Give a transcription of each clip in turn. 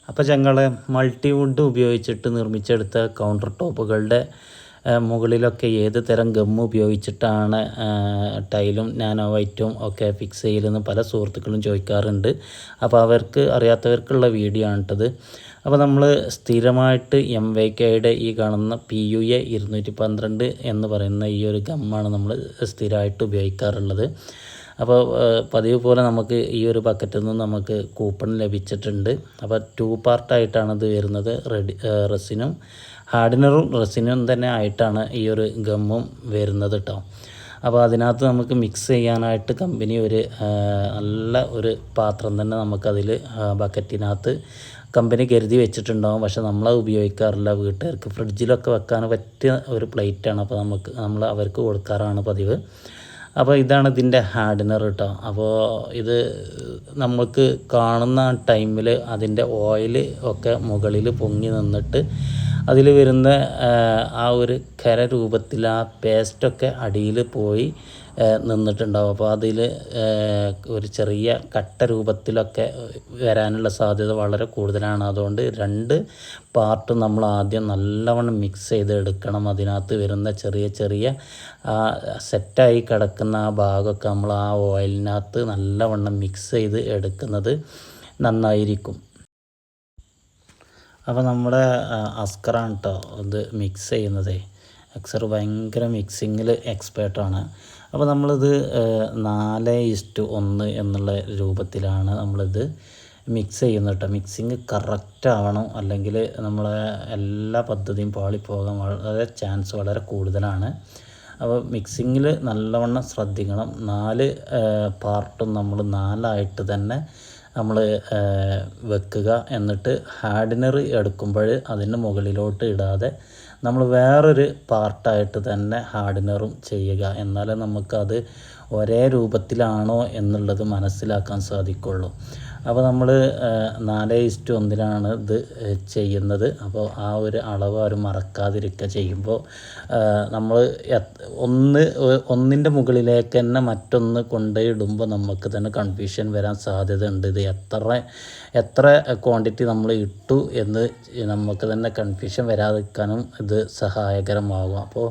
അപ്പോൾ ഞങ്ങൾ മൾട്ടിവുഡ് ഉപയോഗിച്ചിട്ട് നിർമ്മിച്ചെടുത്ത കൗണ്ടർ ടോപ്പുകളുടെ മുകളിലൊക്കെ ഏത് തരം ഗം ഉപയോഗിച്ചിട്ടാണ് ടൈലും നാനോ വൈറ്റും ഒക്കെ ഫിക്സ് ചെയ്യലെന്ന് പല സുഹൃത്തുക്കളും ചോദിക്കാറുണ്ട്. അപ്പോൾ അവർക്ക് അറിയാത്തവർക്കുള്ള വീഡിയോ ആണിട്ടത്. അപ്പോൾ നമ്മൾ സ്ഥിരമായിട്ട് MYKയുടെ ഈ കാണുന്ന PUA 212 എന്ന് പറയുന്ന ഈ ഒരു ഗമ്മാണ് നമ്മൾ സ്ഥിരമായിട്ട് ഉപയോഗിക്കാറുള്ളത്. അപ്പോൾ പതിവ് പോലെ നമുക്ക് ഈ ഒരു ബക്കറ്റിൽ നിന്ന് നമുക്ക് കൂപ്പൺ ലഭിച്ചിട്ടുണ്ട്. അപ്പോൾ 2 പാർട്ടായിട്ടാണ് ഇത് വരുന്നത്. റെസിനും ഹാർഡനറും റെസിനും തന്നെ ആയിട്ടാണ് ഈ ഒരു ഗമ്മും വരുന്നത് കേട്ടോ. അപ്പോൾ അതിനകത്ത് നമുക്ക് മിക്സ് ചെയ്യാനായിട്ട് കമ്പനി ഒരു നല്ല ഒരു പാത്രം തന്നെ നമുക്കതിൽ ബക്കറ്റിനകത്ത് കമ്പനി കരുതി വെച്ചിട്ടുണ്ടാകും. പക്ഷെ നമ്മളത് ഉപയോഗിക്കാറില്ല. വീട്ടുകാർക്ക് ഫ്രിഡ്ജിലൊക്കെ വെക്കാൻ പറ്റിയ ഒരു പ്ലേറ്റാണ്. അപ്പോൾ നമ്മൾ അവർക്ക് കൊടുക്കാറാണ് പതിവ്. അപ്പോൾ ഇതാണ് ഇതിൻ്റെ ഹാർഡനർ കേട്ടോ. അപ്പോൾ ഇത് നമുക്ക് കാണുന്ന ടൈമിൽ അതിൻ്റെ ഓയിൽ ഒക്കെ മുകളിൽ പൊങ്ങി നിന്നിട്ട് അതിൽ വരുന്ന ആ ഒരു ഖര രൂപത്തിൽ ആ പേസ്റ്റൊക്കെ അടിയിൽ പോയി നിന്നിട്ടുണ്ടാവും. അപ്പോൾ അതിൽ ഒരു ചെറിയ കട്ട രൂപത്തിലൊക്കെ വരാനുള്ള സാധ്യത വളരെ കൂടുതലാണ്. അതുകൊണ്ട് 2 പാർട്ട് നമ്മൾ ആദ്യം നല്ലവണ്ണം മിക്സ് ചെയ്ത് എടുക്കണം. അതിനകത്ത് വരുന്ന ചെറിയ ചെറിയ സെറ്റായി കിടക്കുന്ന ആ ഭാഗമൊക്കെ നമ്മൾ ആ ഓയിലിനകത്ത് നല്ലവണ്ണം മിക്സ് ചെയ്ത് എടുക്കുന്നത് നന്നായിരിക്കും. അപ്പോൾ നമ്മുടെ അസ്കറാണ് കേട്ടോ ഇത് മിക്സ് ചെയ്യുന്നത്. അക്സർ ഭയങ്കര മിക്സിങ്ങിൽ എക്സ്പേർട്ടാണ്. അപ്പോൾ നമ്മളിത് 4:1 എന്നുള്ള രൂപത്തിലാണ് നമ്മളിത് മിക്സ് ചെയ്യുന്നത് കേട്ടോ. മിക്സിങ് കറക്റ്റ് ആവണം, അല്ലെങ്കിൽ നമ്മളെ എല്ലാ പദ്ധതിയും പാളിപ്പോകാൻ വളരെ ചാൻസ് വളരെ കൂടുതലാണ്. അപ്പോൾ മിക്സിങ്ങിൽ നല്ലവണ്ണം ശ്രദ്ധിക്കണം. 4 പാർട്ടും നമ്മൾ 4ആയിട്ട് തന്നെ നമ്മൾ വെക്കുക. എന്നിട്ട് ഹാർഡനർ എടുക്കുമ്പോൾ അതിന് മുകളിലോട്ട് ഇടാതെ നമ്മൾ വേറൊരു പാർട്ടായിട്ട് തന്നെ ഹാർഡനറും ചെയ്യുക. എന്നാലേ നമുക്കത് ഒരേ രൂപത്തിലാണോ എന്നുള്ളത് മനസ്സിലാക്കാൻ സാധിക്കുള്ളൂ. അപ്പോൾ നമ്മൾ 4:1 ഇത് ചെയ്യുന്നത്. അപ്പോൾ ആ ഒരു അളവ് ആരും മറക്കാതിരിക്കുക. ചെയ്യുമ്പോൾ നമ്മൾ ഒന്നിൻ്റെ മുകളിലേക്ക് തന്നെ മറ്റൊന്ന് കൊണ്ടുപോയിടുമ്പോൾ നമുക്ക് തന്നെ കൺഫ്യൂഷൻ വരാൻ സാധ്യത ഉണ്ട്. ഇത് എത്ര ക്വാണ്ടിറ്റി നമ്മൾ ഇട്ടു എന്ന് നമുക്ക് തന്നെ കൺഫ്യൂഷൻ വരാതിരിക്കാനും ഇത് സഹായകരമാകും. അപ്പോൾ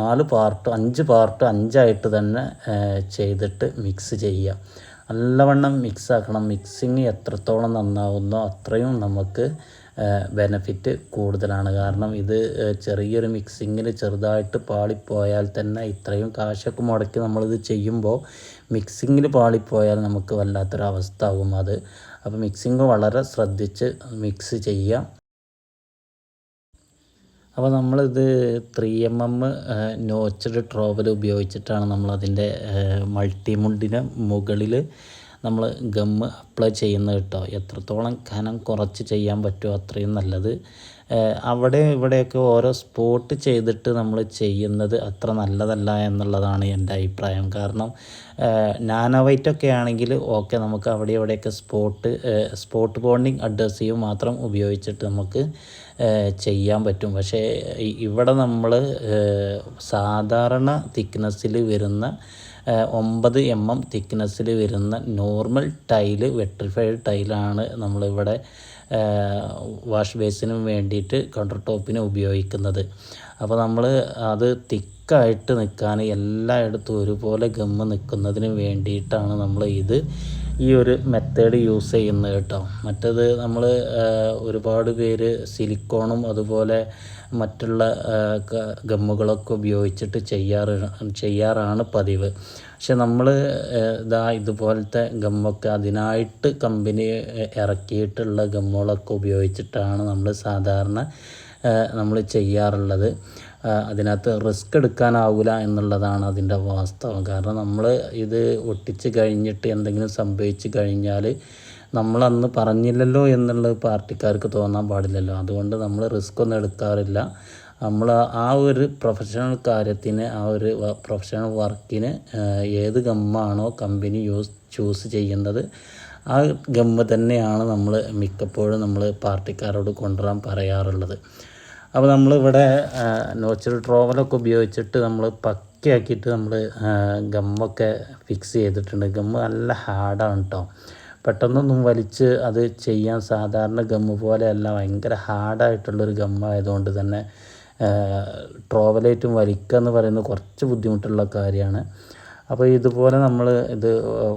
4 പാർട്ട് 5 പാർട്ട് 5ആയിട്ട് തന്നെ ചെയ്തിട്ട് മിക്സ് ചെയ്യുക. നല്ലവണ്ണം മിക്സ് ആക്കണം. മിക്സിങ് എത്രത്തോളം നന്നാവുന്നോ അത്രയും നമുക്ക് ബെനഫിറ്റ് കൂടുതലാണ്. കാരണം ഇത് ചെറിയൊരു മിക്സിങ്ങിൽ ചെറുതായിട്ട് പാളിപ്പോയാൽ തന്നെ ഇത്രയും കാശൊക്കെ മുടക്കി നമ്മളിത് ചെയ്യുമ്പോൾ മിക്സിങ്ങിൽ പാളിപ്പോയാൽ നമുക്ക് വല്ലാത്തൊരവസ്ഥ ആകും അത്. അപ്പോൾ മിക്സിങ് വളരെ ശ്രദ്ധിച്ച് മിക്സ് ചെയ്യുക. അപ്പോൾ നമ്മളിത് 3mm നോച്ചഡ് ട്രോവൽ ഉപയോഗിച്ചിട്ടാണ് നമ്മളതിൻ്റെ മൾട്ടിമുഡിന് മുകളിൽ നമ്മൾ ഗമ്മ് അപ്ലൈ ചെയ്യുന്നത് കേട്ടോ. എത്രത്തോളം കനം കുറച്ച് ചെയ്യാൻ പറ്റുമോ അത്രയും നല്ലത്. അവിടെ ഇവിടെയൊക്കെ ഓരോ സ്പോട്ട് ചെയ്തിട്ട് നമ്മൾ ചെയ്യുന്നത് അത്ര നല്ലതല്ല എന്നുള്ളതാണ് എൻ്റെ അഭിപ്രായം. കാരണം നാനോ വൈറ്റൊക്കെ ആണെങ്കിൽ ഓക്കെ, നമുക്ക് അവിടെ ഇവിടെയൊക്കെ സ്പോട്ട് ബോണ്ടിങ് അഡ്ഹസീവ് മാത്രം ഉപയോഗിച്ചിട്ട് നമുക്ക് ചെയ്യാൻ പറ്റും. പക്ഷേ ഇവിടെ നമ്മൾ സാധാരണ തിക്നെസ്സിൽ വരുന്ന 9mm തിക്നെസ്സിൽ വരുന്ന നോർമൽ ടൈല്, വെട്രിഫൈഡ് ടൈലാണ് നമ്മളിവിടെ വാഷ് ബേസിനും വേണ്ടിയിട്ട് കൗണ്ടർ ടോപ്പിന് ഉപയോഗിക്കുന്നത്. അപ്പോൾ നമ്മൾ അത് തിക്കായിട്ട് നിൽക്കാൻ എല്ലായിടത്തും ഒരുപോലെ ഗമ്മ് നിൽക്കുന്നതിന് വേണ്ടിയിട്ടാണ് നമ്മൾ ഈ ഒരു മെത്തേഡ് യൂസ് ചെയ്യുന്നത് കേട്ടോ. മറ്റത് നമ്മൾ ഒരുപാട് പേര് സിലിക്കോണും അതുപോലെ മറ്റുള്ള ഗമ്മുകളൊക്കെ ഉപയോഗിച്ചിട്ട് ചെയ്യാറാണ് പതിവ്. പക്ഷെ നമ്മൾ ഇതുപോലത്തെ ഗമ്മൊക്കെ അതിനായിട്ട് കമ്പനി ഇറക്കിയിട്ടുള്ള ഗമ്മുകളൊക്കെ ഉപയോഗിച്ചിട്ടാണ് നമ്മൾ സാധാരണ നമ്മൾ ചെയ്യാറുള്ളത്. അതിനകത്ത് റിസ്ക് എടുക്കാനാവില്ല എന്നുള്ളതാണ് അതിൻ്റെ വാസ്തവം. കാരണം നമ്മൾ ഇത് ഒട്ടിച്ച് കഴിഞ്ഞിട്ട് എന്തെങ്കിലും സംഭവിച്ച് കഴിഞ്ഞാൽ നമ്മളന്ന് പറഞ്ഞില്ലല്ലോ എന്നുള്ളത് പാർട്ടിക്കാർക്ക് തോന്നാൻ പാടില്ലല്ലോ. അതുകൊണ്ട് നമ്മൾ റിസ്ക് ഒന്നും എടുക്കാറില്ല. നമ്മൾ ആ ഒരു പ്രൊഫഷണൽ കാര്യത്തിന്, ആ ഒരു പ്രൊഫഷണൽ വർക്കിന് ഏത് ഗമ്മാണോ കമ്പനി ചൂസ് ചെയ്യുന്നത് ആ ഗമ്മ് തന്നെയാണ് നമ്മൾ മിക്കപ്പോഴും നമ്മൾ പാർട്ടിക്കാരോട് കൊണ്ടുവരാൻ പറയാറുള്ളത്. അപ്പോൾ നമ്മളിവിടെ നോച്ചൽ ട്രോവലൊക്കെ ഉപയോഗിച്ചിട്ട് നമ്മൾ പക്കയാക്കിയിട്ട് നമ്മൾ ഗമ്മൊക്കെ ഫിക്സ് ചെയ്തിട്ടുണ്ട്. ഗമ്മ് നല്ല ഹാർഡാണ് കേട്ടോ. പെട്ടെന്നൊന്നും വലിച്ച് അത് ചെയ്യാൻ സാധാരണ ഗമ്മ് പോലെയല്ല, ഭയങ്കര ഹാർഡായിട്ടുള്ളൊരു ഗമ്മായതുകൊണ്ട് തന്നെ ട്രോവലേറ്റും വലിക്കുക എന്ന് പറയുന്നത് കുറച്ച് ബുദ്ധിമുട്ടുള്ള കാര്യമാണ്. അപ്പോൾ ഇതുപോലെ നമ്മൾ ഇത്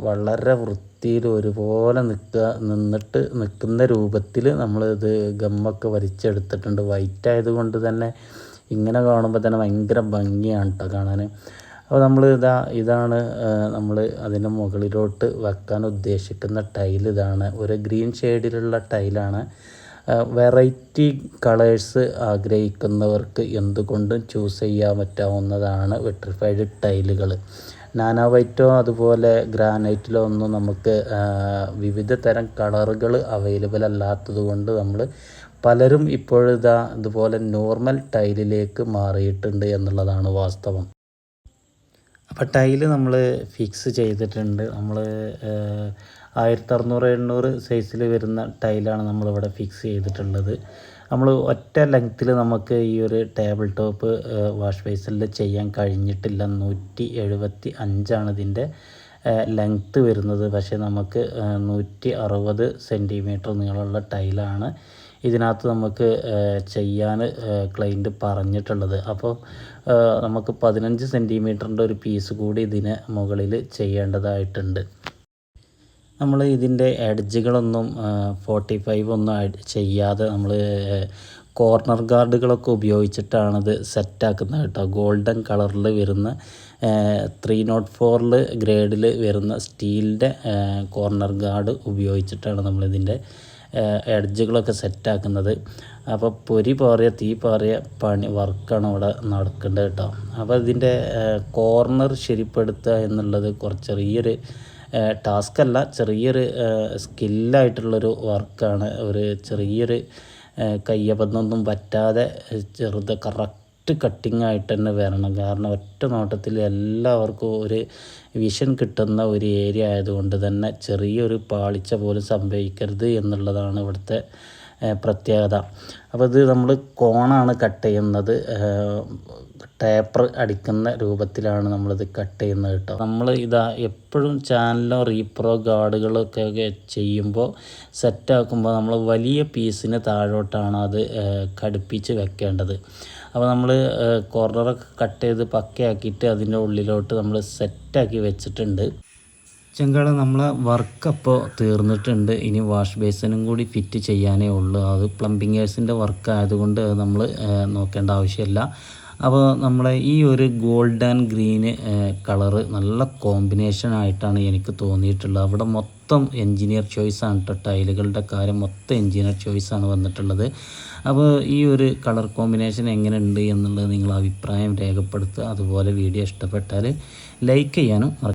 വളരെ വൃത്തിയിൽ ഒരുപോലെ നിൽക്കുന്ന രൂപത്തിൽ നമ്മൾ ഇത് ഗമ്മൊക്കെ വലിച്ചെടുത്തിട്ടുണ്ട്. വൈറ്റ് ആയതുകൊണ്ട് തന്നെ ഇങ്ങനെ കാണുമ്പോൾ തന്നെ ഭയങ്കര ഭംഗിയാണ് കേട്ടോ കാണാൻ. അപ്പോൾ ഇതാണ് നമ്മൾ അതിൻ്റെ മുകളിലോട്ട് വെക്കാൻ ഉദ്ദേശിക്കുന്ന ടൈൽ. ഇതാണ് ഒരു ഗ്രീൻ ഷെയ്ഡിലുള്ള ടൈലാണ്. വെറൈറ്റി കളേഴ്സ് ആഗ്രഹിക്കുന്നവർക്ക് എന്തുകൊണ്ടും ചൂസ് ചെയ്യാൻ പറ്റാവുന്നതാണ് വിട്രിഫൈഡ് ടൈലുകൾ. നാനോ വൈറ്റോ അതുപോലെ ഗ്രാനൈറ്റിലോ ഒന്നും നമുക്ക് വിവിധ തരം കളറുകൾ അവൈലബിൾ അല്ലാത്തത് കൊണ്ട് നമ്മൾ പലരും ഇതുപോലെ നോർമൽ ടൈലിലേക്ക് മാറിയിട്ടുണ്ട് എന്നുള്ളതാണ് വാസ്തവം. അപ്പോൾ ടൈല് നമ്മൾ ഫിക്സ് ചെയ്തിട്ടുണ്ട്. നമ്മൾ 1600-700 സൈസിൽ വരുന്ന ടൈലാണ് നമ്മളിവിടെ ഫിക്സ് ചെയ്തിട്ടുള്ളത്. നമ്മൾ ഒറ്റ ലെങ്ത്തിൽ നമുക്ക് ഈ ഒരു ടേബിൾ ടോപ്പ് വാഷ് ബേസിനിൽ ചെയ്യാൻ കഴിഞ്ഞിട്ടില്ല. 175 ഇതിൻ്റെ ലെങ്ത്ത് വരുന്നത്. പക്ഷേ നമുക്ക് 160 സെൻറ്റിമീറ്റർ നീളമുള്ള ടൈലാണ് ഇതിനകത്ത് നമുക്ക് ചെയ്യാൻ ക്ലയൻറ്റ് പറഞ്ഞിട്ടുള്ളത്. അപ്പോൾ നമുക്ക് 15 സെൻറ്റിമീറ്ററിൻ്റെ ഒരു പീസ് കൂടി ഇതിന് മുകളിൽ ചെയ്യേണ്ടതായിട്ടുണ്ട്. നമ്മൾ ഇതിൻ്റെ എഡ്ജുകളൊന്നും 45 ഒന്നും ചെയ്യാതെ നമ്മൾ കോർണർ ഗാർഡുകളൊക്കെ ഉപയോഗിച്ചിട്ടാണിത് സെറ്റാക്കുന്നത് കേട്ടോ. ഗോൾഡൻ കളറിൽ വരുന്ന 304 ഗ്രേഡിൽ വരുന്ന സ്റ്റീലിൻ്റെ കോർണർ ഗാർഡ് ഉപയോഗിച്ചിട്ടാണ് നമ്മളിതിൻ്റെ എഡ്ജുകളൊക്കെ സെറ്റാക്കുന്നത്. അപ്പോൾ പൊരി പാറിയ തീ പാറിയ വർക്കാണ് ഇവിടെ നടക്കേണ്ടത് കേട്ടോ. അപ്പോൾ ഇതിൻ്റെ കോർണർ ശരിപ്പെടുത്തുക എന്നുള്ളത് ചെറിയൊരു ടാസ്കല്ല, ചെറിയൊരു സ്കില്ലായിട്ടുള്ളൊരു വർക്കാണ്. ഒരു ചെറിയൊരു കയ്യബദ്ധമൊന്നും പറ്റാതെ കറക്റ്റ് കട്ടിങ് ആയിട്ട് തന്നെ വരണം. കാരണം ഒറ്റ നോട്ടത്തിൽ എല്ലാവർക്കും ഒരു വിഷൻ കിട്ടുന്ന ഒരു ഏരിയ ആയതുകൊണ്ട് തന്നെ ചെറിയൊരു പാളിച്ച പോലും സംഭവിക്കരുത് എന്നുള്ളതാണ് ഇവിടുത്തെ പ്രത്യേകത. അപ്പോൾ ഇത് നമ്മൾ കോണാണ് കട്ട് ചെയ്യുന്നത്. ടേപ്പർ അടിക്കുന്ന രൂപത്തിലാണ് നമ്മളിത് കട്ട് ചെയ്യുന്നത് കേട്ടോ. നമ്മൾ എപ്പോഴും ചാനലോ റീപ്രോ ഗാർഡുകളൊക്കെ ചെയ്യുമ്പോൾ സെറ്റാക്കുമ്പോൾ നമ്മൾ വലിയ പീസിന് താഴോട്ടാണ് അത് ഘടിപ്പിച്ച് വെക്കേണ്ടത്. അപ്പോൾ നമ്മൾ കോർണറൊക്കെ കട്ട് ചെയ്ത് പക്കയാക്കിയിട്ട് അതിൻ്റെ ഉള്ളിലോട്ട് നമ്മൾ സെറ്റാക്കി വെച്ചിട്ടുണ്ട്. ചെങ്കാള നമ്മളെ വർക്ക് അപ്പോൾ തീർന്നിട്ടുണ്ട്. ഇനി വാഷ് ബേസിനും കൂടി ഫിറ്റ് ചെയ്യാനേ ഉള്ളൂ. അത് പ്ലംബിങ്ങേഴ്സിൻ്റെ വർക്ക് ആയതുകൊണ്ട് നമ്മൾ നോക്കേണ്ട ആവശ്യമില്ല. അപ്പോൾ നമ്മളെ ഈ ഒരു ഗോൾഡ് ആൻഡ് ഗ്രീന് കളറ് നല്ല കോമ്പിനേഷൻ ആയിട്ടാണ് എനിക്ക് തോന്നിയിട്ടുള്ളത്. അവിടെ മൊത്തം എൻജിനീയർ ചോയ്സാണ് കേട്ടോ. ടൈലുകളുടെ കാര്യം മൊത്തം എൻജിനീയർ ചോയ്സാണ് വന്നിട്ടുള്ളത്. അപ്പോൾ ഈ ഒരു കളർ കോമ്പിനേഷൻ എങ്ങനെയുണ്ട് എന്നുള്ളത് നിങ്ങൾ അഭിപ്രായം രേഖപ്പെടുത്തുക. അതുപോലെ വീഡിയോ ഇഷ്ടപ്പെട്ടാൽ ലൈക്ക് ചെയ്യാനും